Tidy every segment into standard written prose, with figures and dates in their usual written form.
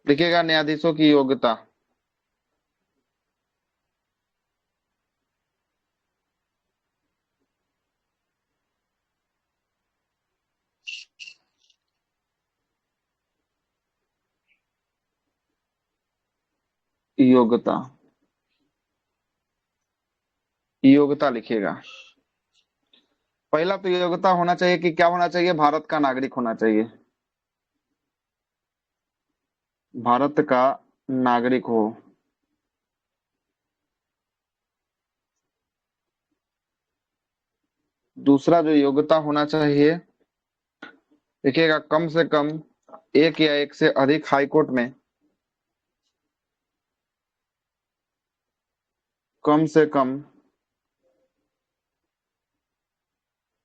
लिखिएगा न्यायाधीशों की योग्यता। योग्यता, योग्यता लिखिएगा। पहला तो योग्यता होना चाहिए कि क्या होना चाहिए, भारत का नागरिक होना चाहिए, भारत का नागरिक हो। दूसरा जो योग्यता होना चाहिए, देखिएगा कम से कम एक या एक से अधिक हाई कोर्ट में, कम से कम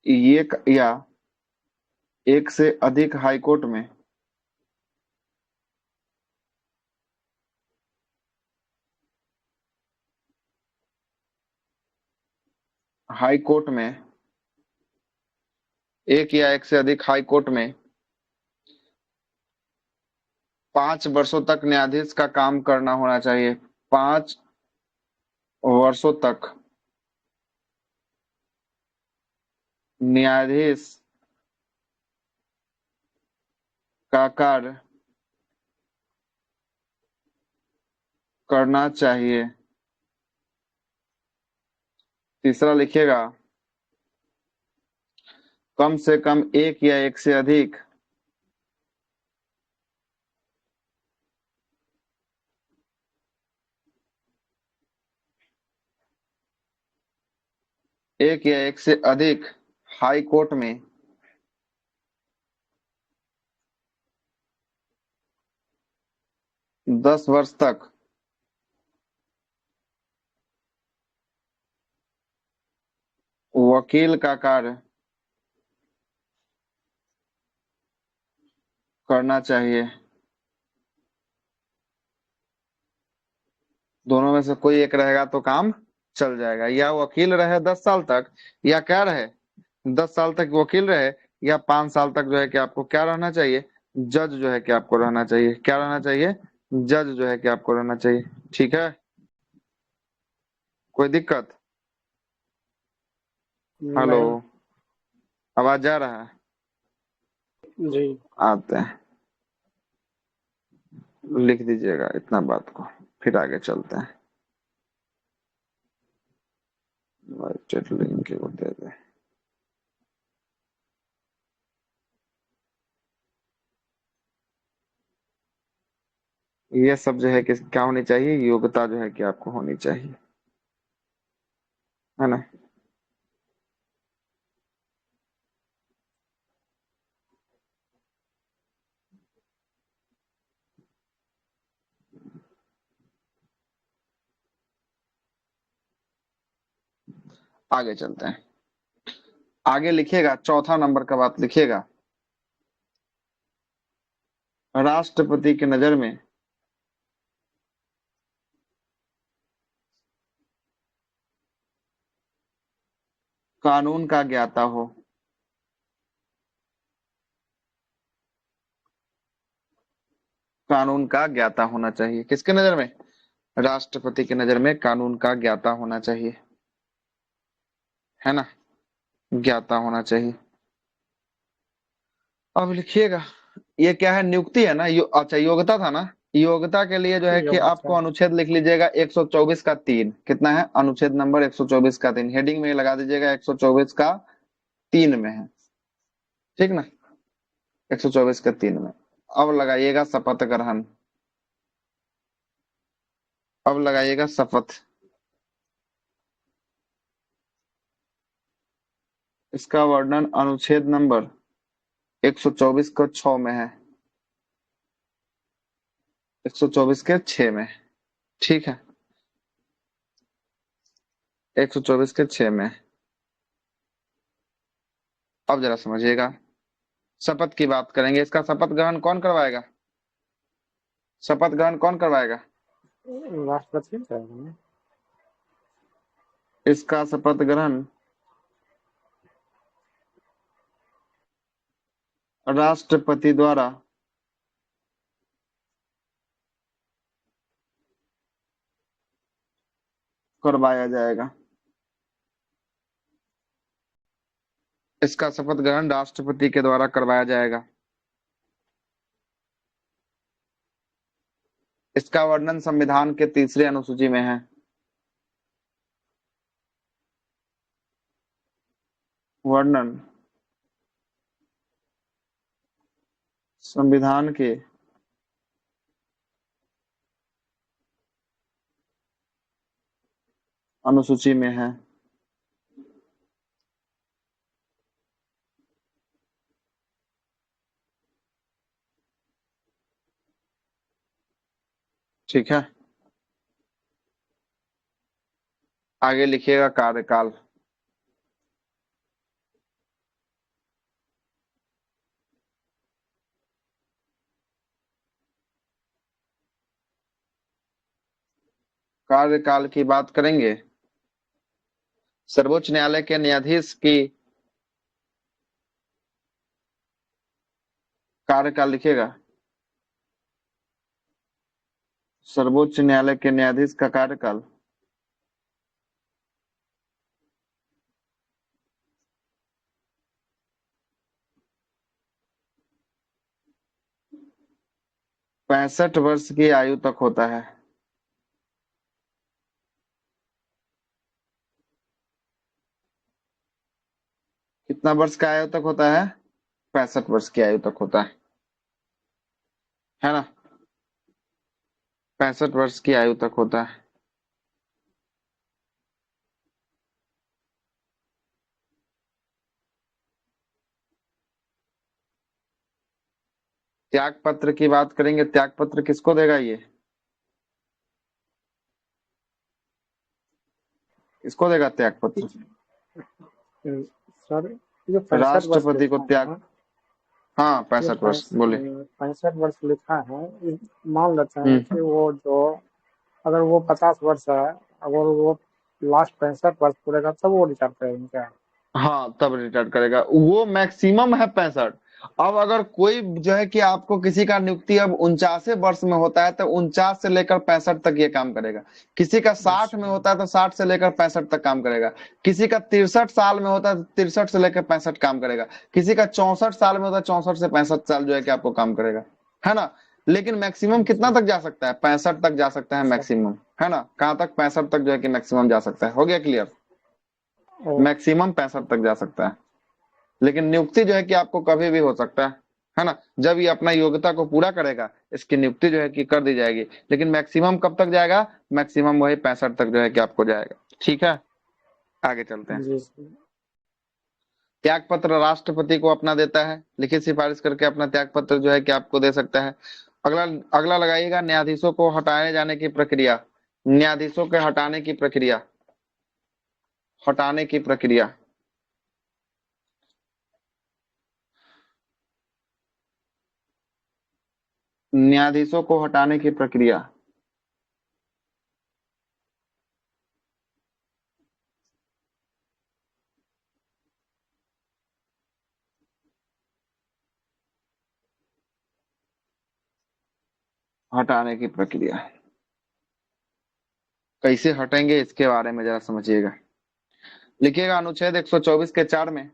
एक या एक से अधिक हाई कोर्ट में हाई कोर्ट में एक या एक से अधिक हाई कोर्ट में 5 वर्षों तक न्यायाधीश का काम करना होना चाहिए। 5 वर्षों तक न्यायाधीश का कार्य करना चाहिए। तीसरा लिखिएगा, कम से कम एक या एक से अधिक एक या एक से अधिक हाई कोर्ट में 10 वर्ष तक वकील का कार्य करना चाहिए। दोनों में से कोई एक रहेगा तो काम चल जाएगा, या वकील रहे 10 साल तक, या क्या रहे 10 साल तक वकील रहे, या 5 साल तक जो है कि आपको क्या रहना चाहिए, जज जो है कि आपको रहना चाहिए। क्या रहना चाहिए, जज जो है कि आपको रहना चाहिए। ठीक है, कोई दिक्कत? हेलो, नहीं आवाज जा रहा है? जी। आते हैं, लिख दीजिएगा इतना बात को, फिर आगे चलते हैं। लिंक को दे दे। ये सब जो है कि क्या होनी चाहिए, योग्यता जो है कि आपको होनी चाहिए, है ना। आगे चलते हैं, आगे लिखिएगा, चौथा नंबर का बात लिखिएगा। राष्ट्रपति की नजर में कानून का ज्ञाता हो। कानून का ज्ञाता होना चाहिए, किसके नजर में, राष्ट्रपति की नजर में कानून का ज्ञाता होना चाहिए, है ना, ज्ञाता होना चाहिए। अब लिखिएगा, ये क्या है, नियुक्ति है ना, अच्छा योग्यता था ना। योग्यता के लिए जो है कि आपको योग्यता अनुच्छेद लिख लीजिएगा 124 का 3, कितना है, अनुच्छेद नंबर 124 का 3, हेडिंग में लगा दीजिएगा 124 का 3 में है, ठीक ना, 124 का 3 में। अब लगाइएगा शपथ ग्रहण, अब लगाइएगा शपथ। इसका वर्णन अनुच्छेद नंबर 124 का 6 में है, 124 के 6 में, ठीक है, 124 के 6 में। अब जरा समझिएगा, शपथ की बात करेंगे, इसका शपथ ग्रहण कौन करवाएगा, शपथ ग्रहण कौन करवाएगा, राष्ट्रपति चाहिए। इसका शपथ ग्रहण राष्ट्रपति द्वारा करवाया जाएगा। इसका शपथ ग्रहण राष्ट्रपति के द्वारा करवाया जाएगा। इसका वर्णन संविधान के तीसरे अनुसूची में है। वर्णन संविधान के अनुसूची में है। ठीक है, आगे लिखिएगा कार्यकाल। कार्यकाल की बात करेंगे। सर्वोच्च न्यायालय के न्यायाधीश की कार्यकाल लिखिएगा। सर्वोच्च न्यायालय के न्यायाधीश का कार्यकाल 65 वर्ष की आयु तक होता है। कितना वर्ष का आयु तक होता है? 65 वर्ष की आयु तक होता है ना? 65 वर्ष की आयु तक होता है। त्याग पत्र की बात करेंगे। त्याग पत्र किसको देगा ये? किसको देगा त्याग पत्र? सर ये 65 वर्ष राष्ट्रपति को लिखा त्याग। है। हाँ, ये 65 वर्ष बोले। 65 वर्ष लिखा है। मान लेते हैं हम्म। कि वो जो अगर वो 50 वर्ष है, अगर वो लास्ट 65 वर्ष पूरेगा तब वो रिटायर करेंगे क्या? हाँ, तब रिटायर करेगा। वो मैक्सिमम है 65। अब अगर कोई जो है कि आपको किसी का नियुक्ति अब 49 वर्ष में होता है तो 49 से लेकर 65 तक ये काम करेगा। किसी का 60 में होता है तो 60 से लेकर 65 तक काम करेगा। किसी का 63 साल में होता है तो 63 से लेकर 65 काम करेगा। किसी का 64 साल में होता है 64 से 65 साल जो है कि आपको काम करेगा, है ना? लेकिन मैक्सिमम कितना तक जा सकता है? 65 तक जा सकता है मैक्सिमम, है ना? कहाँ तक? 65 तक जो है कि मैक्सिमम जा सकता है। हो गया क्लियर? मैक्सिमम 65 तक जा सकता है। लेकिन नियुक्ति जो है कि आपको कभी भी हो सकता है ना? जब ये अपना योग्यता को पूरा करेगा इसकी नियुक्ति जो है कि कर दी जाएगी। लेकिन मैक्सिमम कब तक जाएगा? मैक्सिमम वही 65 तक जो है कि आपको जाएगा। ठीक है, आगे चलते हैं। जी सर। त्याग पत्र राष्ट्रपति को अपना देता है। लिखित सिफारिश करके अपना त्याग पत्र जो है कि आपको दे सकता है। अगला अगला लगाइएगा, न्यायाधीशों को हटाए जाने की प्रक्रिया। न्यायाधीशों के हटाने की प्रक्रिया। हटाने की प्रक्रिया। न्यायाधीशों को हटाने की प्रक्रिया। हटाने की प्रक्रिया कैसे हटेंगे इसके बारे में जरा समझिएगा। लिखिएगा अनुच्छेद 124 के 4 में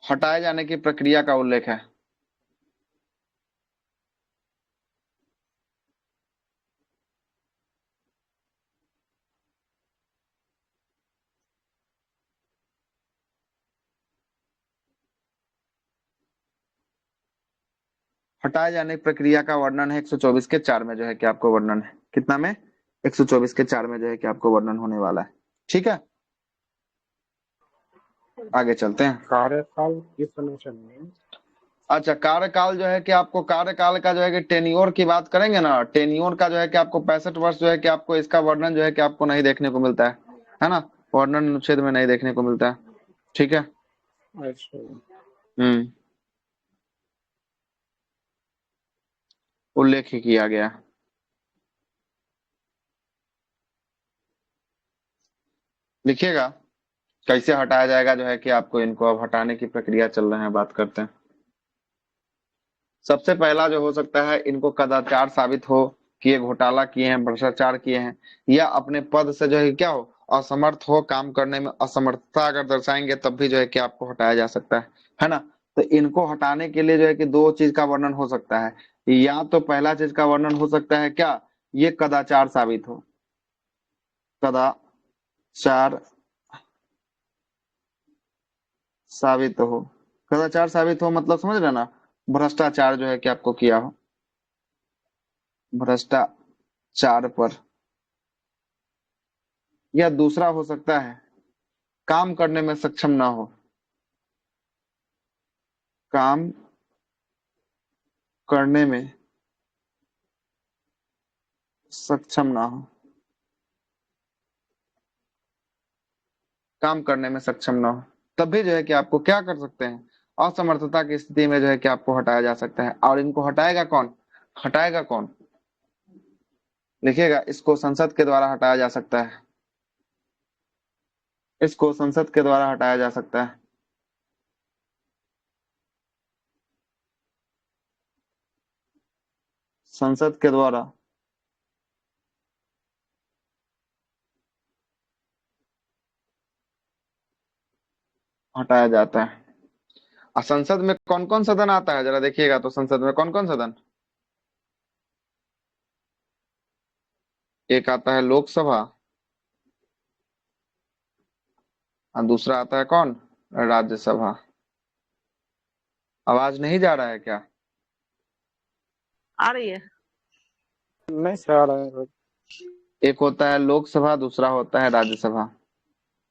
हटाए जाने की प्रक्रिया का उल्लेख है। हटाए जाने की प्रक्रिया का वर्णन है 124 के 4 में जो है कि आपको वर्णन है। कितना में? 124 के 4 में जो है कि आपको वर्णन होने वाला है। ठीक है, आगे चलते हैं। कार्यकाल किस अनुसार में? अच्छा, कार्यकाल जो है कि आपको कार्यकाल का जो है कि टेन्योर की बात करेंगे ना। टेन्योर का जो है कि आपको 65 वर्ष जो है कि आपको इसका वर्णन जो है कि आपको नहीं देखने को मिलता है ना? वर्णन अनुच्छेद में नहीं देखने को मिलता है। ठीक है। अच्छा। हम्म, उल्लेख ही किया गया। लिखिएगा कैसे हटाया जाएगा जो है कि आपको इनको अब हटाने की प्रक्रिया चल रहे हैं, बात करते हैं। सबसे पहला जो हो सकता है, इनको कदाचार साबित हो कि ये घोटाला किए हैं, भ्रष्टाचार किए हैं, या अपने पद से जो है क्या हो, असमर्थ हो, काम करने में असमर्थता अगर दर्शाएंगे तब भी जो है कि आपको हटाया जा सकता है ना। तो इनको हटाने के लिए जो है कि दो चीज का वर्णन हो सकता है। या तो पहला चीज का वर्णन हो सकता है क्या, ये कदाचार साबित हो, कदाचार साबित हो। कदाचार साबित हो मतलब समझ रहे ना, भ्रष्टाचार जो है कि आपको किया हो, भ्रष्टाचार पर। या दूसरा हो सकता है काम करने में सक्षम ना हो, काम करने में सक्षम ना हो, काम करने में सक्षम ना हो, तब भी जो है कि आपको क्या कर सकते हैं, असमर्थता की स्थिति में जो है कि आपको हटाया जा सकता है। और इनको हटाएगा कौन, हटाएगा कौन, लिखिएगा, इसको संसद के द्वारा हटाया जा सकता है, इसको संसद के द्वारा हटाया जा सकता है। संसद के द्वारा हटाया जाता है। और संसद में कौन कौन सदन आता है जरा देखिएगा, तो संसद में कौन कौन सदन, एक आता है लोकसभा, और दूसरा आता है कौन, राज्यसभा। आवाज नहीं जा रहा है क्या? आ रही है। नहीं से आ रहे हैं। एक होता है लोकसभा, दूसरा होता है राज्यसभा,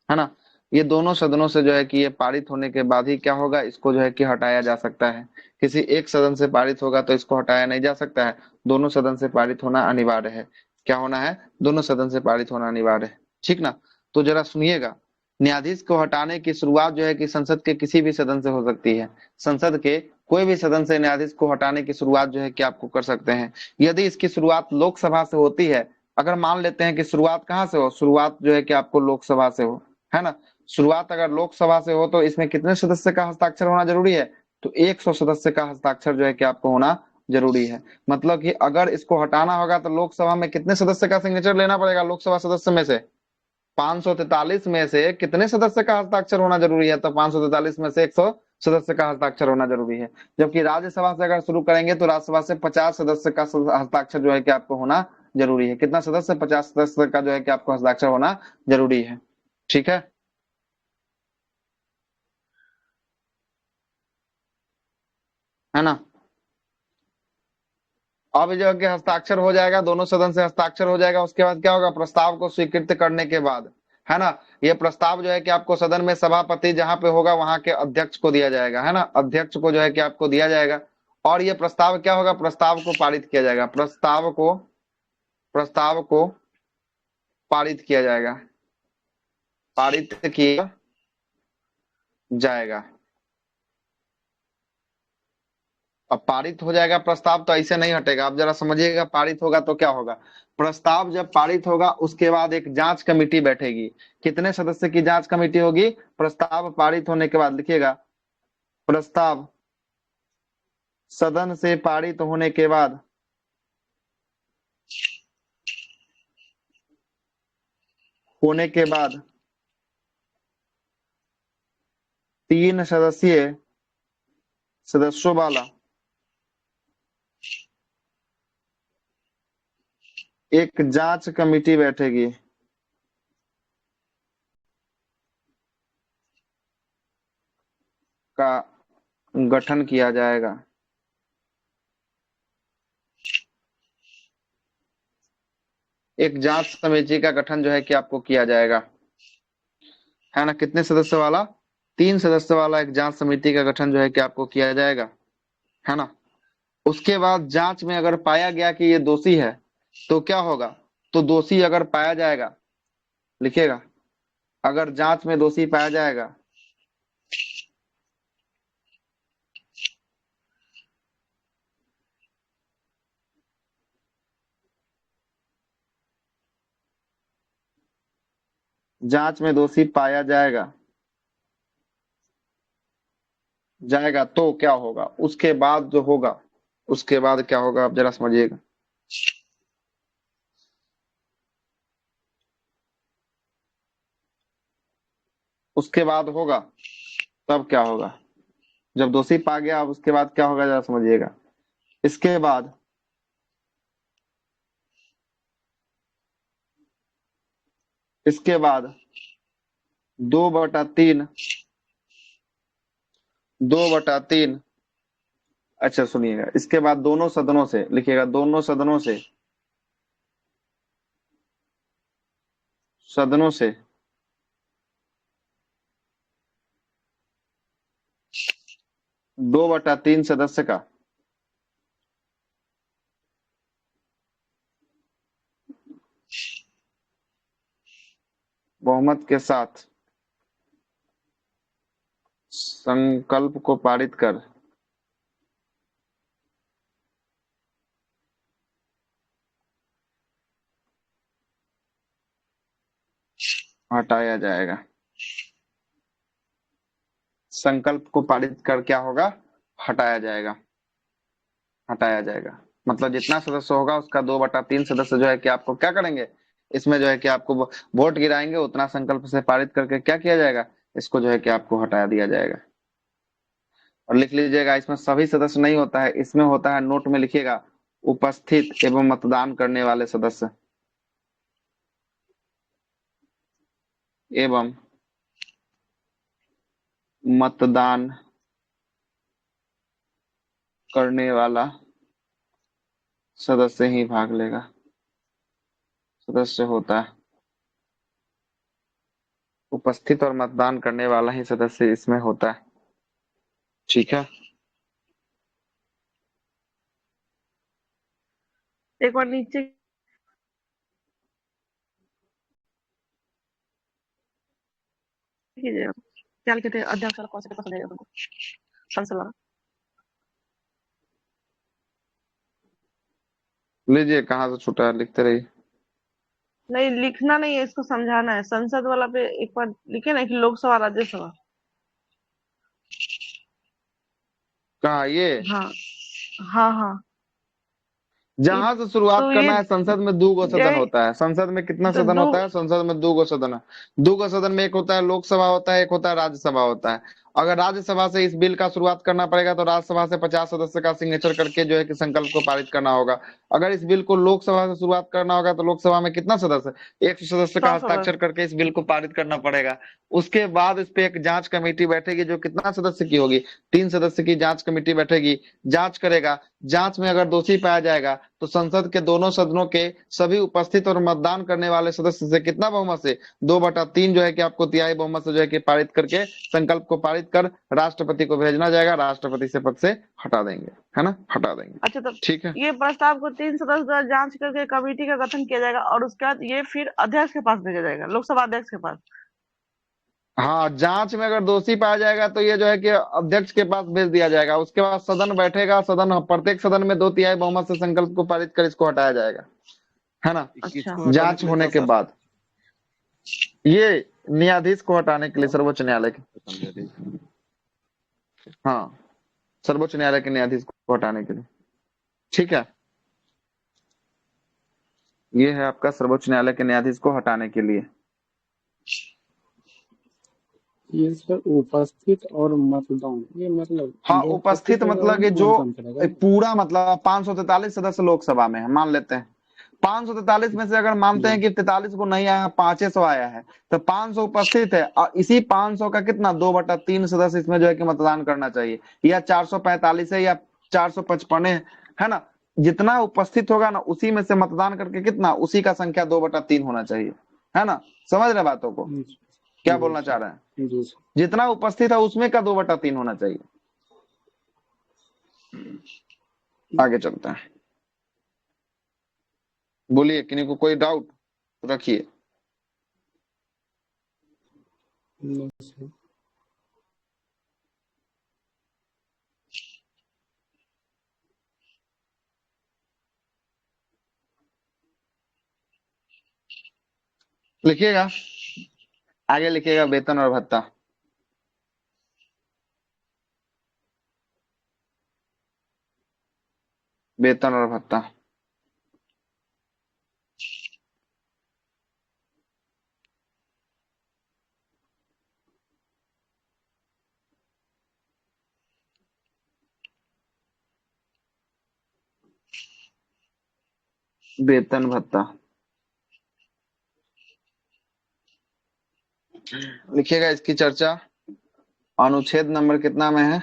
है ना। ये दोनों सदनों से जो है कि ये पारित होने के बाद ही क्या होगा, इसको जो है कि हटाया जा सकता है। किसी एक सदन से पारित होगा तो इसको हटाया नहीं जा सकता है, दोनों सदन से पारित होना अनिवार्य है। क्या होना है, दोनों सदन से पारित होना अनिवार्य है, ठीक ना। तो जरा सुनिएगा, न्यायाधीश को हटाने की शुरुआत जो है कि संसद के किसी भी सदन से हो सकती है। संसद के कोई भी सदन से न्यायाधीश को हटाने की शुरुआत जो है कि आपको कर सकते हैं। यदि इसकी शुरुआत लोकसभा से होती है, अगर मान लेते हैं कि शुरुआत कहाँ से हो, शुरुआत जो है कि आपको लोकसभा से हो, है ना। शुरुआत अगर लोकसभा से हो तो इसमें कितने सदस्य का हस्ताक्षर होना जरूरी है, तो 100 सदस्य का हस्ताक्षर जो है कि आपको होना जरूरी है। मतलब कि अगर इसको हटाना होगा तो लोकसभा में कितने सदस्य का सिग्नेचर लेना पड़ेगा, लोकसभा सदस्य में से 543 में से कितने सदस्य का हस्ताक्षर होना जरूरी है, तो 543 में से 100 सदस्य का हस्ताक्षर होना जरूरी है। जबकि राज्यसभा से अगर शुरू करेंगे तो राज्यसभा से 50 सदस्य का हस्ताक्षर जो है कि आपको होना जरूरी है। कितना सदस्य, 50 सदस्य का जो है कि आपको हस्ताक्षर होना जरूरी है, ठीक है ना। अब जो है कि हस्ताक्षर हो जाएगा, दोनों सदन से हस्ताक्षर हो जाएगा, उसके बाद क्या होगा, प्रस्ताव को स्वीकृत करने के बाद, है ना, ये प्रस्ताव जो है कि आपको सदन में सभापति जहां पे होगा वहां के अध्यक्ष को दिया जाएगा, है ना, अध्यक्ष को जो है कि आपको दिया जाएगा। और ये प्रस्ताव क्या होगा, प्रस्ताव को पारित किया जाएगा, प्रस्ताव को पारित किया जाएगा, पारित किया जाएगा। अब पारित हो जाएगा प्रस्ताव तो ऐसे नहीं हटेगा, आप जरा समझिएगा, पारित होगा तो क्या होगा, प्रस्ताव जब पारित होगा उसके बाद एक जांच कमेटी बैठेगी। कितने सदस्य की जांच कमेटी होगी, प्रस्ताव पारित होने के बाद, लिखिएगा, प्रस्ताव सदन से पारित होने के बाद 3 सदस्यीय सदस्यों वाला एक जांच कमेटी बैठेगी, का गठन किया जाएगा। एक जांच समिति का गठन जो है कि आपको किया जाएगा, है ना। कितने सदस्य वाला, 3 सदस्य वाला एक जांच समिति का गठन जो है कि आपको किया जाएगा, है ना। उसके बाद जांच में अगर पाया गया कि ये दोषी है तो क्या होगा, तो दोषी अगर पाया जाएगा, लिखिएगा, अगर जांच में दोषी पाया जाएगा जांच में दोषी पाया जाएगा जाएगा तो क्या होगा, उसके बाद जो होगा, उसके बाद क्या होगा आप जरा समझिएगा। उसके बाद होगा, तब क्या होगा, जब दोषी पा गया अब उसके बाद क्या होगा जरा समझिएगा। इसके बाद, इसके बाद 2/3, 2/3, अच्छा सुनिएगा, इसके बाद दोनों सदनों से लिखिएगा, दोनों सदनों से, सदनों से 2/3 सदस्य का बहुमत के साथ संकल्प को पारित कर हटाया जाएगा। संकल्प को पारित कर क्या होगा, हटाया जाएगा, हटाया जाएगा। मतलब जितना सदस्य होगा उसका 2/3 सदस्य जो है कि आपको क्या करेंगे, इसमें जो है कि आपको वोट गिराएंगे, उतना संकल्प से पारित करके क्या किया जाएगा, इसको जो है कि आपको हटा दिया जाएगा। और लिख लीजिएगा, इसमें सभी सदस्य नहीं होता है, इसमें होता है, नोट में लिखिएगा, उपस्थित एवं मतदान करने वाले सदस्य, एवं मतदान करने वाला सदस्य ही भाग लेगा, सदस्य होता है उपस्थित और मतदान करने वाला ही सदस्य इसमें होता है। ठीक है, एक बार नीचे कीजिएगा, क्या लिखे थे, अध्यक्ष वाला कौन सा पेपर समझाइएगा तुमको, संसद वाला। लीजिए कहाँ से छूटा है, लिखते रहिए। नहीं लिखना नहीं है, इसको समझाना है। संसद वाला पे एक बार लिखे ना कि लोकसभा राज्यसभा। कहा ये, हाँ हाँ हाँ। जहां से शुरुआत तो ये करना है, संसद में दो गो सदन जय होता है। संसद में कितना तो सदन दो होता है, संसद में दो गो सदन है। दो गो सदन में एक होता है लोकसभा होता है, एक होता है राज्यसभा होता है। अगर राज्यसभा से इस बिल का शुरुआत करना पड़ेगा तो राज्यसभा से 50 सदस्य का सिग्नेचर करके जो है कि संकल्प को पारित करना होगा। अगर इस बिल को लोकसभा से शुरुआत करना होगा तो लोकसभा में कितना सदस्य, 100 सदस्य का 100 हस्ताक्षर सदस्य। करके इस बिल को पारित करना पड़ेगा। उसके बाद इस पे एक जांच कमेटी बैठेगी जो कितना सदस्य की होगी, 3 सदस्य की जांच कमेटी बैठेगी, जांच करेगा। जांच में अगर दोषी पाया जाएगा तो संसद के दोनों सदनों के सभी उपस्थित और मतदान करने वाले सदस्य से कितना बहुमत से, 2/3 जो है कि आपको तिहाई बहुमत से जो है कि पारित करके संकल्प को पारित कर राष्ट्रपति को भेजना जाएगा, राष्ट्रपति से पद से हटा देंगे, है ना, हटा देंगे। अच्छा, तब ठीक है, ये प्रस्ताव को 3 सदस्य द्वारा जांच करके कमेटी का गठन किया जाएगा और उसके बाद ये फिर अध्यक्ष के पास भेजा जाएगा, लोकसभा अध्यक्ष के पास। हाँ, जांच में अगर दोषी पाया जाएगा तो ये जो है कि अध्यक्ष के पास भेज दिया जाएगा। उसके बाद सदन बैठेगा, सदन, प्रत्येक सदन में 2/3 बहुमत से संकल्प को पारित कर इसको हटाया जाएगा, है ना। अच्छा किसको हटाने जांच के लिए होने था के सर? बाद ये न्यायाधीश को हटाने के लिए, सर्वोच्च न्यायालय के, हाँ, सर्वोच्च न्यायालय के न्यायाधीश को हटाने के लिए। ठीक है, ये है आपका सर्वोच्च न्यायालय के न्यायाधीश को हटाने के लिए। ये सर उपस्थित और मतदान, ये मतलब हाँ, जो उपस्थित उपस्थित होगा मतलब कि वही जो मतदान करेगा। पूरा, मतलब 543 सदस्य लोकसभा में है, मान लेते हैं 543 में से अगर मानते हैं कि 43 को नहीं आया, 500 आया है, तो 500 उपस्थित है और इसी 500 का कितना, 2/3 सदस्य इसमें जो है कि मतदान करना चाहिए, या 445 है या 455 है ना। जितना उपस्थित होगा ना उसी में से मतदान करके कितना, उसी का संख्या 2/3 होना चाहिए, है ना। समझ रहे बातों को, क्या जी बोलना चाह रहे हैं, जी सर। जितना उपस्थित है उसमें का 2/3 होना चाहिए। आगे चलते हैं, बोलिए, किन्हीं को कोई डाउट रखिए। नहीं सर। लिखिएगा, आगे लिखिएगा वेतन और भत्ता। वेतन और भत्ता। वेतन भत्ता लिखिएगा। इसकी चर्चा अनुच्छेद नंबर कितना में है?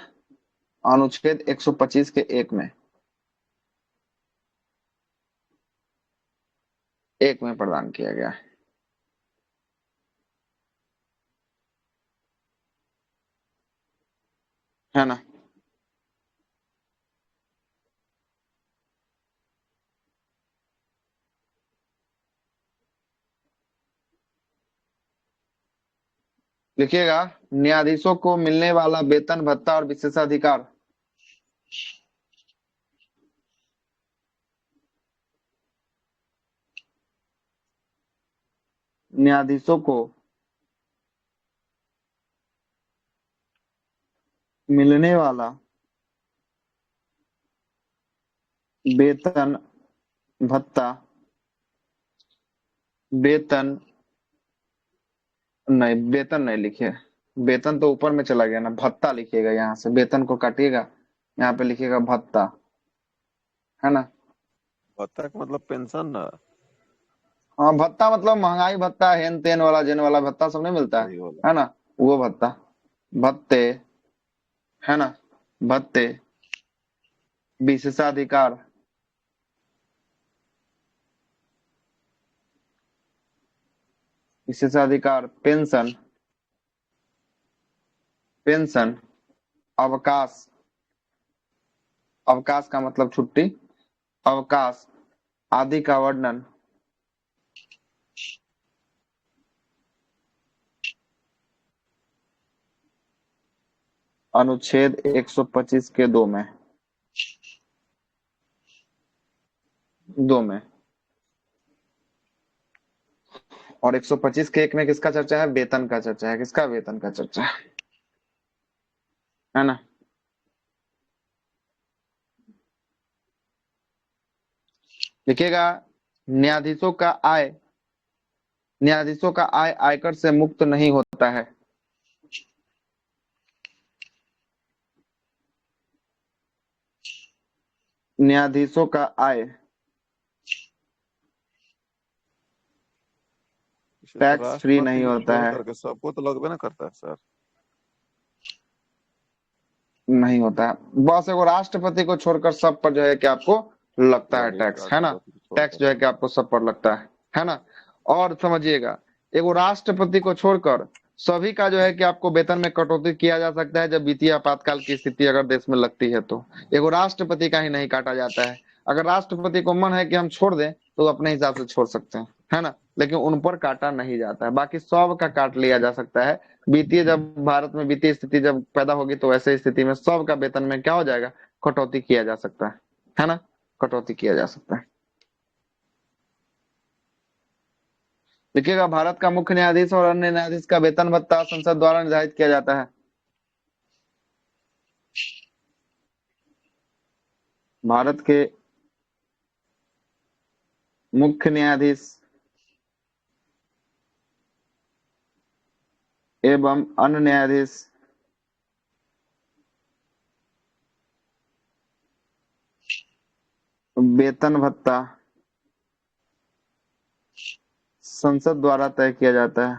अनुच्छेद 125 के 1 में, 1 में प्रदान किया गया है ना। लिखिएगा, न्यायाधीशों को मिलने वाला वेतन भत्ता और विशेषाधिकार। न्यायाधीशों को मिलने वाला वेतन भत्ता, वेतन नहीं, वेतन नहीं लिखिए, वेतन तो ऊपर में चला गया ना, भत्ता लिखिएगा। यहाँ से वेतन को काटिएगा, यहाँ पे लिखिएगा भत्ता, है ना। भत्ता का मतलब पेंशन ना, हाँ, भत्ता मतलब महंगाई भत्ता, हेन तेन वाला जेन वाला भत्ता सब नहीं मिलता वही वाला। है ना, वो भत्ता, भत्ते, है ना, भत्ते। विशेषाधिकार, विशेषाधिकार, पेंशन, पेंशन, अवकाश, अवकाश का मतलब छुट्टी, अवकाश आदि का वर्णन अनुच्छेद 125 के 2 में, 2 में। और 125 के 1 में किसका चर्चा है? वेतन का चर्चा है। किसका? वेतन का चर्चा है ना। लिखिएगा, न्यायाधीशों का आय, न्यायाधीशों का आय आयकर से मुक्त नहीं होता है। न्यायाधीशों का आय इसे तो टैक्स फ्री नहीं राष्ट्रपति को होता छोड़ है। करके सबको तो लगबे ना करता है सर। नहीं होता है, बस एगो राष्ट्रपति को छोड़कर सब पर जो है कि आपको लगता है वही टैक्स, है ना। राष्ट्रपति को टैक्स छोड़कर। जो है कि आपको सब पर लगता है ना। और समझिएगा, एगो राष्ट्रपति को छोड़कर सभी का जो है कि आपको वेतन में कटौती किया जा सकता है, जब वित्तीय आपातकाल की स्थिति अगर देश में लगती है तो। एगो राष्ट्रपति का ही नहीं काटा जाता है। अगर राष्ट्रपति को मन है कि हम छोड़ दें तो अपने हिसाब से छोड़ सकते हैं, है ना, लेकिन उन पर काटा नहीं जाता है। बाकी सब का काट लिया जा सकता है। वित्तीय, जब भारत में वित्तीय स्थिति जब पैदा होगी तो ऐसे स्थिति में सबका वेतन में क्या हो जाएगा? कटौती किया जा सकता है ना, कटौती किया जा सकता है। देखिएगा, भारत का मुख्य न्यायाधीश और अन्य न्यायाधीश का वेतन भत्ता संसद द्वारा निर्धारित किया जाता है। भारत के मुख्य न्यायाधीश एवं अन्य न्यायाधीश वेतन भत्ता संसद द्वारा तय किया जाता है।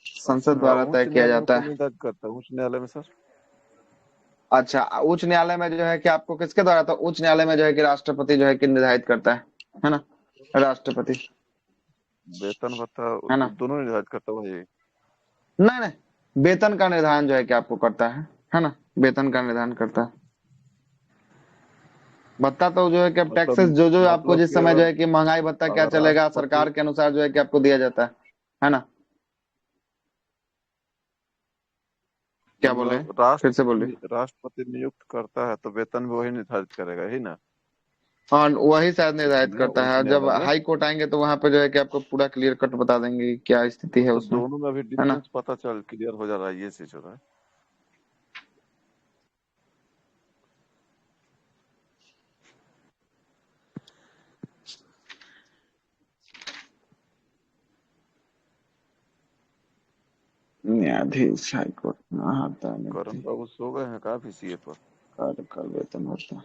संसद द्वारा उच्च तय किया न्यायालय में जाता कौन है। निर्धारित करता है? उच्च न्यायालय में सर। अच्छा, उच्च न्यायालय में जो है कि आपको किसके द्वारा? तो उच्च न्यायालय में जो है कि राष्ट्रपति जो है कि निर्धारित करता है ना, राष्ट्रपति, वेतन भत्ता है ना। दोनों निर्धारित करता है वही। नहीं नहीं, वेतन का निर्धारण जो है कि आपको करता है ना, वेतन का निर्धारण करता है। भत्ता तो जो है कि अब टैक्सेस मतलब जो जो आपको मतलब जिस कि समय जो अगर है कि महंगाई भत्ता क्या अगर चलेगा, राष्ट्रपति सरकार के अनुसार जो है कि आपको दिया जाता है ना। क्या बोल रहे हैं? मतलब फिर से बोलिए। राष्ट्रपति नियुक्त करता है तो वेतन भी वही निर्धारित करेगा ही ना। हाँ वही शायद निर्धारित में करता उच्च है। जब न्यायालय में। हाई कोर्ट आएंगे तो वहां पे जो है कि आपको पूरा क्लियर कट बता देंगे कि क्या स्थिति है तो उसमें, दोनों में अभी है ना। डिफरेंस पता चल क्लियर हो जा रहा है, ये चीज हो रहा है। न्यायाधीश हाई कोर्ट में आता है करण नियुक्ति, बाबू सो गए हैं काफी सीए पर। कार्यकाल वेतन होता है।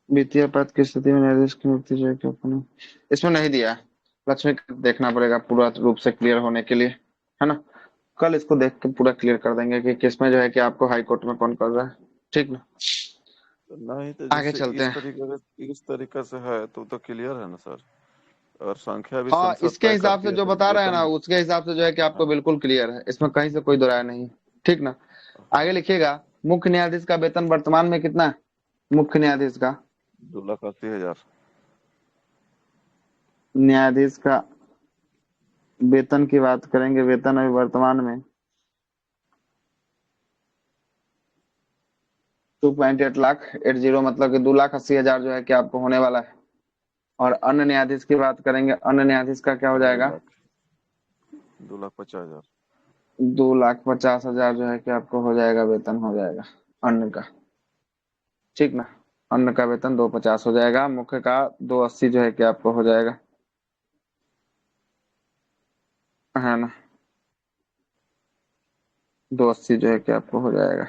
वित्तीय आपात की स्थिति में न्यायाधीश की नियुक्ति जो है कि अपने इसमें नहीं दिया है। लक्ष्मी देखना पड़ेगा पूरा रूप से क्लियर होने के लिए, है ना। कल इसको देख के पूरा क्लियर कर देंगे कि किसमें जो है कि आपको हाई कोर्ट में कौन कर रहा है, ठीक ना। नहीं तो आगे जैसे चलते हैं। इस तरीके से है तो क्लियर है ना सर। और संख्या भी हाँ संसद इसके तय हिसाब करती से है जो तो बता रहे हैं वेतन ना भी। उसके हिसाब से जो है कि आपको हाँ बिल्कुल क्लियर है, इसमें कहीं से कोई दो राय नहीं, ठीक ना। आगे हाँ। लिखिएगा, मुख्य न्यायाधीश का वेतन वर्तमान में कितना है। मुख्य न्यायाधीश का, 2,80,000। न्यायाधीश का वेतन की बात करेंगे, वेतन अभी वर्तमान में 2.8 लाख 80 मतलब कि 2,80,000 जो है कि आपको होने वाला है। और अन्य न्यायाधीश की बात करेंगे, अन्य न्यायाधीश का क्या हो 2 जाएगा। लाख 2,50,000। 2,50,000 जो है कि आपको हो जाएगा, वेतन हो जाएगा अन्य का, ठीक ना। अन्य का वेतन 250 हो जाएगा, मुख्य का 280 जो है कि आपको हो जाएगा, है ना। 280 जो है कि आपको हो जाएगा।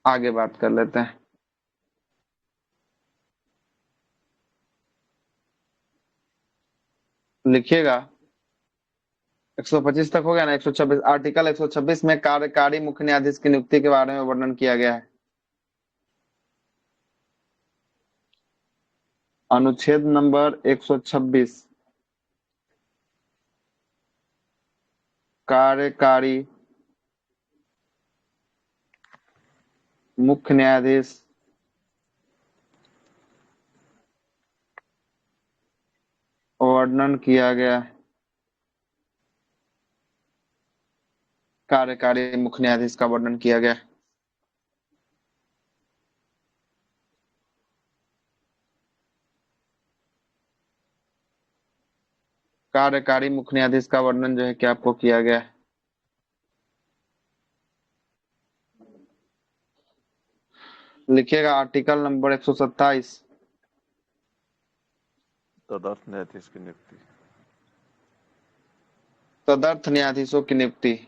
आगे बात कर लेते हैं, लिखिएगा। 125 तक हो गया ना। 126 आर्टिकल 126 में कार्यकारी मुख्य न्यायाधीश की नियुक्ति के बारे में वर्णन किया गया है। अनुच्छेद नंबर 126, कार्यकारी मुख्य न्यायाधीश वर्णन किया गया है। कार्यकारी मुख्य न्यायाधीश का वर्णन किया गया है। कार्यकारी मुख्य न्यायाधीश का वर्णन जो है कि आपको किया गया है। लिखिएगा आर्टिकल नंबर 127, तदर्थ न्यायाधीश की नियुक्ति। तदर्थ न्यायाधीशों की नियुक्ति।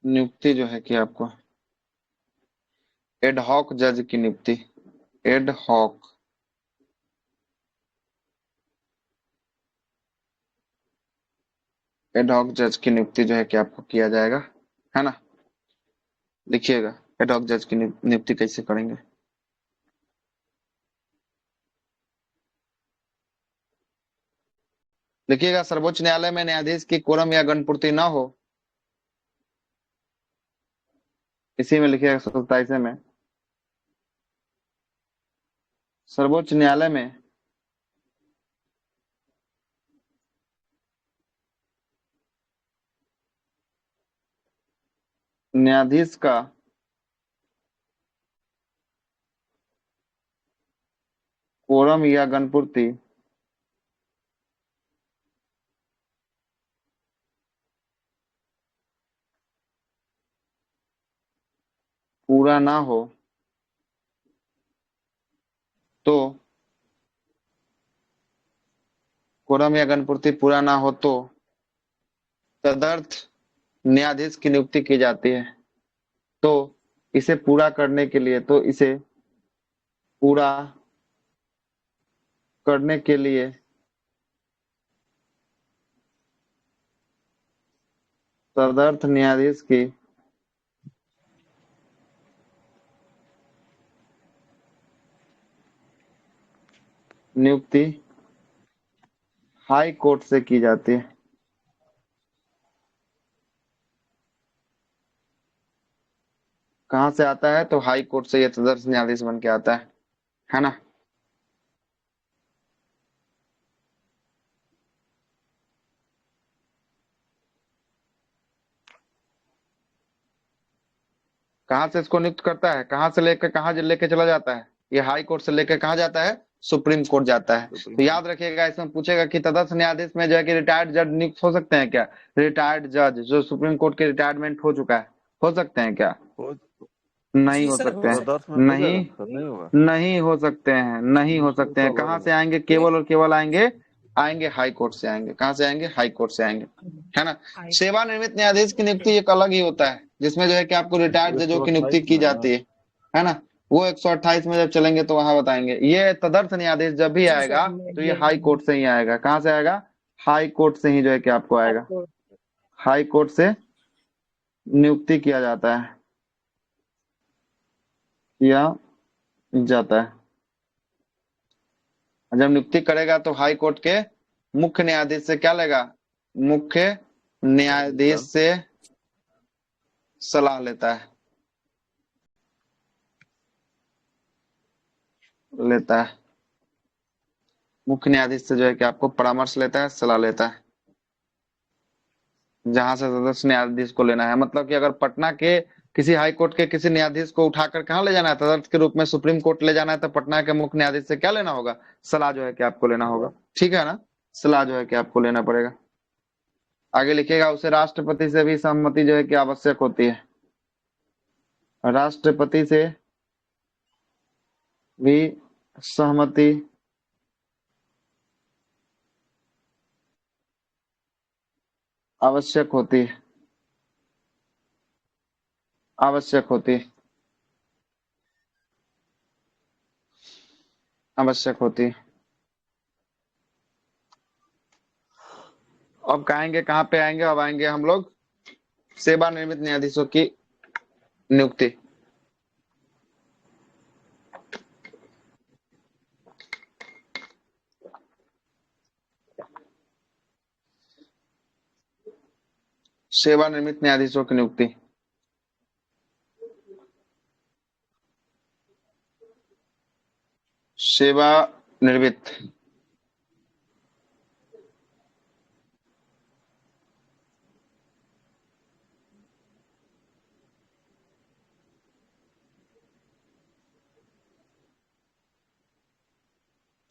नियुक्ति जो है कि आपको एडहॉक जज की नियुक्ति, एडहॉक एडहॉक जज की नियुक्ति जो है कि आपको किया जाएगा, है ना। लिखिएगा एडहॉक जज की नियुक्ति कैसे करेंगे। लिखिएगा सर्वोच्च न्यायालय में न्यायाधीश की कोरम या गणपूर्ति न हो, इसी में लिखिएगा 127 में, सर्वोच्च न्यायालय में न्यायाधीश का कोरम या गणपूर्ति पूरा ना हो तो, कोरम या गणपूर्ति पूरा ना हो तो तदर्थ न्यायाधीश की नियुक्ति की जाती है। तो इसे पूरा करने के लिए, तो इसे पूरा करने के लिए तदर्थ न्यायाधीश की नियुक्ति हाई कोर्ट से की जाती है। कहाँ से आता है? तो हाई कोर्ट से ये तदर्थ न्यायाधीश बन के आता है ना। कहाँ से इसको नियुक्त करता है? कहाँ से लेकर कहाँ लेके चला जाता है? ये हाई कोर्ट से लेकर कहाँ जाता है? सुप्रीम कोर्ट जाता है। तो याद रखिएगा, इसमें पूछेगा कि तदर्थ न्यायाधीश में जो है कि रिटायर्ड जज नियुक्त हो सकते हैं क्या? रिटायर्ड जज जो सुप्रीम कोर्ट के रिटायरमेंट हो चुका है, हो सकते हैं क्या? हो नहीं जी हो सर, सकते हो हैं। तदर्थ में हो जाएगा नहीं, ना सर, नहीं होगा? नहीं हो सकते हैं, नहीं हो सकते हैं। कहाँ से आएंगे? केवल और केवल आएंगे, आएंगे हाई कोर्ट से आएंगे। कहाँ से आएंगे? हाई कोर्ट से आएंगे, है ना। सेवानिवृत्त न्यायाधीश की नियुक्ति एक अलग ही होता है, जिसमें जो है कि आपको रिटायर्ड जजों की नियुक्ति 128 की में जाती है ना। वो 128 में जब चलेंगे तो वहां बताएंगे। ये तदर्थ न्यायाधीश जब भी जी आएगा सर, तो ये हाई कोर्ट से ही आएगा। कहाँ से आएगा? हाई कोर्ट से ही जो है कि आपको आएगा। आपको हाई कोर्ट से नियुक्ति किया जाता है, किया जाता है। जब नियुक्ति करेगा तो हाई कोर्ट के मुख्य न्यायाधीश से क्या लेगा? मुख्य न्यायाधीश से सलाह लेता है, लेता है। मुख्य न्यायाधीश से जो है कि आपको परामर्श लेता है, सलाह लेता है। जहां से सदस्य न्यायाधीश को लेना है, मतलब कि अगर पटना के किसी हाई कोर्ट के किसी न्यायाधीश को उठाकर कहाँ ले जाना है? तदर्थ के रूप में सुप्रीम कोर्ट ले जाना है, तो पटना के मुख्य न्यायाधीश से क्या लेना होगा? सलाह जो है कि आपको लेना होगा। ठीक है ना, सलाह जो है कि आपको लेना पड़ेगा। आगे लिखिएगा, उसे राष्ट्रपति से भी सहमति जो है कि आवश्यक होती है। राष्ट्रपति से भी सहमति आवश्यक होती है, आवश्यक होती है, आवश्यक होती है। अब कहेंगे कहाँ पे आएंगे? अब आएंगे हम लोग सेवानिवृत्त न्यायाधीशों की नियुक्ति। सेवानिवृत्त न्यायाधीशों की नियुक्ति। सेवानिवृत्त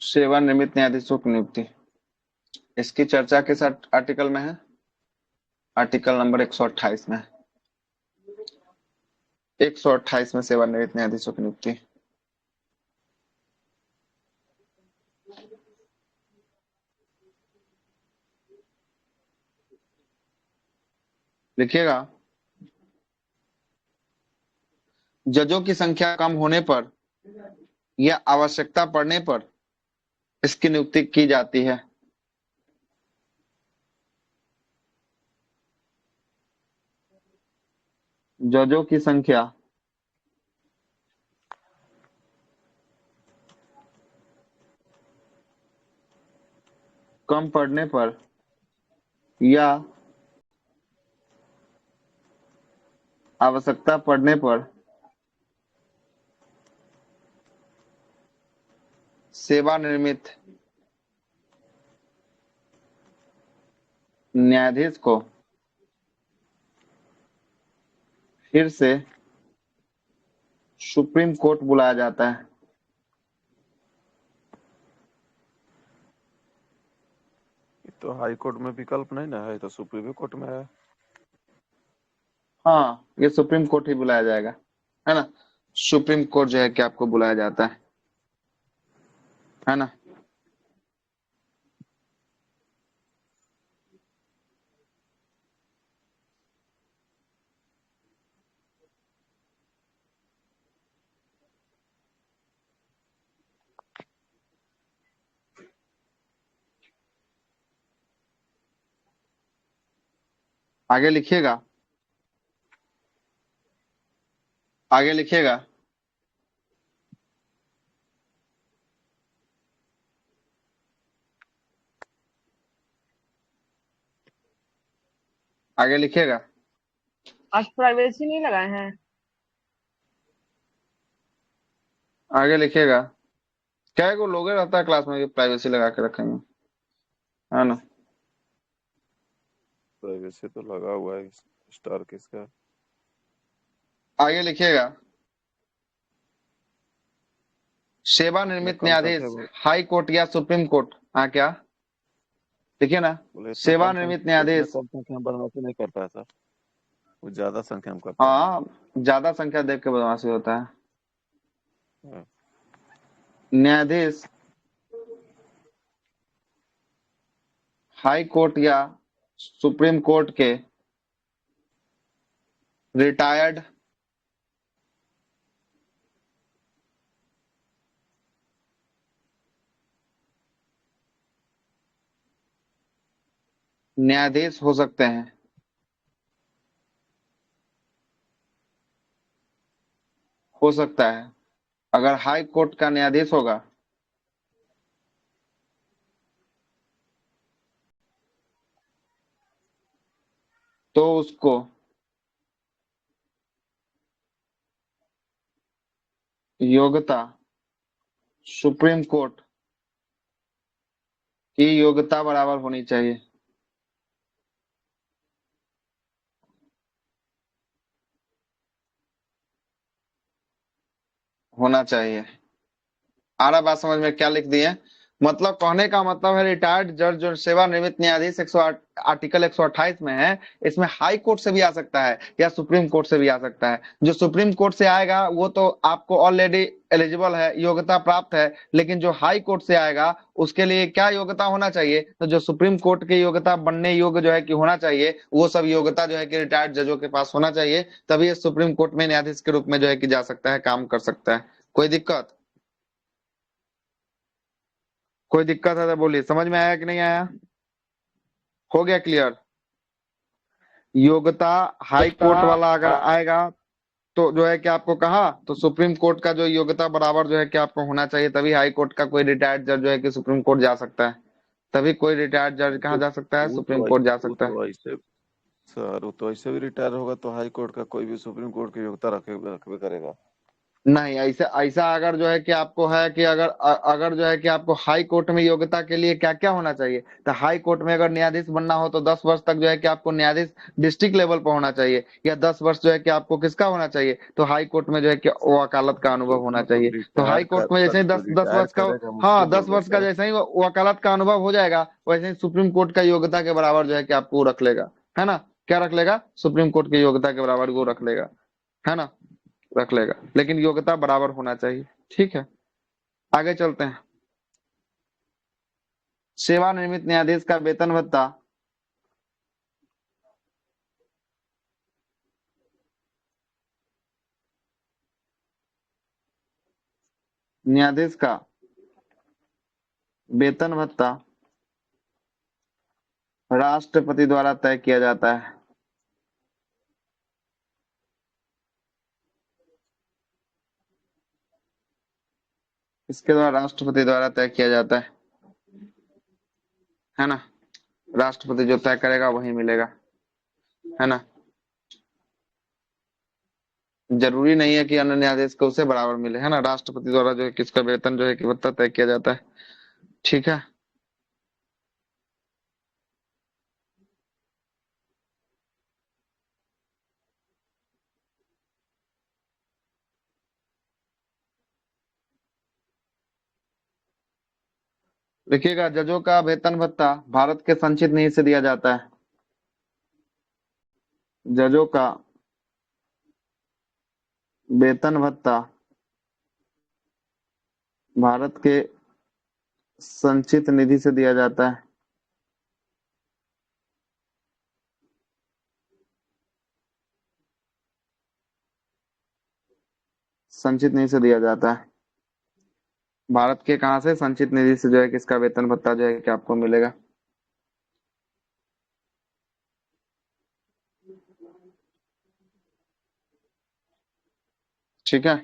सेवानिवृत्त न्यायाधीशों की नियुक्ति, इसकी चर्चा किस आर्टिकल में है? आर्टिकल नंबर 128 में। 128 में सेवानिवृत्त न्यायाधीशों की नियुक्ति। लिखिएगा, जजों की संख्या कम होने पर या आवश्यकता पड़ने पर इसकी नियुक्ति की जाती है। जजों की संख्या कम पड़ने पर या आवश्यकता पड़ने पर सेवानिवृत्त न्यायाधीश को फिर से सुप्रीम कोर्ट बुलाया जाता है। तो हाई कोर्ट में विकल्प नहीं ना है, तो सुप्रीम कोर्ट में है। हाँ, ये सुप्रीम कोर्ट ही बुलाया जाएगा, है ना। सुप्रीम कोर्ट जो है कि आपको बुलाया जाता है ना। आगे लिखिएगा, आगे लिखिएगा, आगे लिखिएगा। आज प्राइवेसी नहीं लगाए हैं। आगे लिखिएगा। क्या है, वो लोग रहता है क्लास में प्राइवेसी लगा के रखेंगे, है ना। प्राइवेसी तो लगा हुआ है, स्टार किसका है? आगे लिखिएगा। इसमें सेवानिवृत्त कम संख्या न्यायाधीश में, हाई कोर्ट या सुप्रीम कोर्ट, हाँ क्या लिखिए ना। बोले सेवानिवृत्त इसमें न्यायाधीश, कम संख्या में बदमाशी नहीं करता है सर, वो ज्यादा संख्या में करता है। हाँ ज्यादा संख्या देख के बदमाशी होता है। हाँ। न्यायाधीश हाई कोर्ट या सुप्रीम कोर्ट के रिटायर्ड न्यायाधीश हो सकते हैं। हो सकता है, अगर हाई कोर्ट का न्यायाधीश होगा तो उसको योग्यता सुप्रीम कोर्ट की योग्यता बराबर होनी चाहिए। होना चाहिए। आ रहा बात समझ में, क्या लिख दिए। मतलब कहने का मतलब है रिटायर्ड जज जो सेवानिवृत्त न्यायाधीश 108 आर्टिकल 128 में है, इसमें हाई कोर्ट से भी आ सकता है या सुप्रीम कोर्ट से भी आ सकता है। जो सुप्रीम कोर्ट से आएगा वो तो आपको ऑलरेडी एलिजिबल है, योग्यता प्राप्त है। लेकिन जो हाई कोर्ट से आएगा उसके लिए क्या योग्यता होना चाहिए, तो जो सुप्रीम कोर्ट की योग्यता बनने योग्य जो है कि होना चाहिए, वो सब योग्यता जो है कि रिटायर्ड जजों के पास होना चाहिए। तभी ये सुप्रीम कोर्ट में न्यायाधीश के रूप में जो है कि जा सकता है, काम कर सकता है। कोई दिक्कत? कोई दिक्कत है तो बोलिए, समझ में आया कि नहीं आया? हो गया क्लियर? योग्यता हाई कोर्ट वाला अगर आएगा तो जो है कि आपको कहा, तो सुप्रीम कोर्ट का जो योग्यता बराबर जो है कि आपको होना चाहिए, तभी हाई कोर्ट का कोई रिटायर्ड जज जो है कि सुप्रीम कोर्ट जा सकता है। तभी कोई रिटायर्ड जज कहाँ तो जा सकता है, वो सुप्रीम तो कोर्ट जा वो सकता है। तो ऐसे सर, वो तो ऐसे भी रिटायर होगा तो हाई कोर्ट का कोई भी सुप्रीम कोर्ट की योग्यता रखबे करेगा। नहीं, ऐसा ऐसा अगर जो है कि आपको है कि अगर जो है कि आपको हाई कोर्ट में योग्यता के लिए क्या क्या होना चाहिए, तो हाई कोर्ट में अगर न्यायाधीश बनना हो तो 10 वर्ष तक जो है कि आपको न्यायाधीश डिस्ट्रिक्ट लेवल पर होना चाहिए, या 10 वर्ष जो है कि आपको किसका होना चाहिए, तो हाई कोर्ट में जो है कि वकालत का अनुभव तो होना चाहिए। मतलब तो हाई रिटायर कोर्ट कर में जैसे सर, ही तो दस दस रिटायर वर्ष का, करेगा हाँ मुश्किल हो 10 वर्ष का गया सर। जैसे ही वकालत का अनुभव हो जाएगा, वैसे ही सुप्रीम कोर्ट का योग्यता के बराबर जो है कि आपको वो रख लेगा, है ना। क्या रख लेगा? सुप्रीम कोर्ट की योग्यता के बराबर वो रख लेगा, है ना। रख लेगा, लेकिन योग्यता बराबर होना चाहिए। ठीक है, आगे चलते हैं। सेवानिवृत्त न्यायाधीश का वेतन भत्ता न्यायाधीश का वेतन भत्ता राष्ट्रपति द्वारा तय किया जाता है। इसके द्वारा राष्ट्रपति द्वारा तय किया जाता है ना। राष्ट्रपति जो तय करेगा वही मिलेगा, है ना। जरूरी नहीं है कि अन्य न्यायाधीश को उसे बराबर मिले, है ना। राष्ट्रपति द्वारा जो है किसका वेतन जो है कि भत्ता तय किया जाता है। ठीक है। देखिएगा, जजों का वेतन भत्ता भारत के संचित निधि से दिया जाता है। जजों का वेतन भत्ता भारत के संचित निधि से दिया जाता है। संचित निधि से दिया जाता है। भारत के कहाँ से? संचित निधि से जो है किसका वेतन भत्ता जो है कि आपको मिलेगा। ठीक है।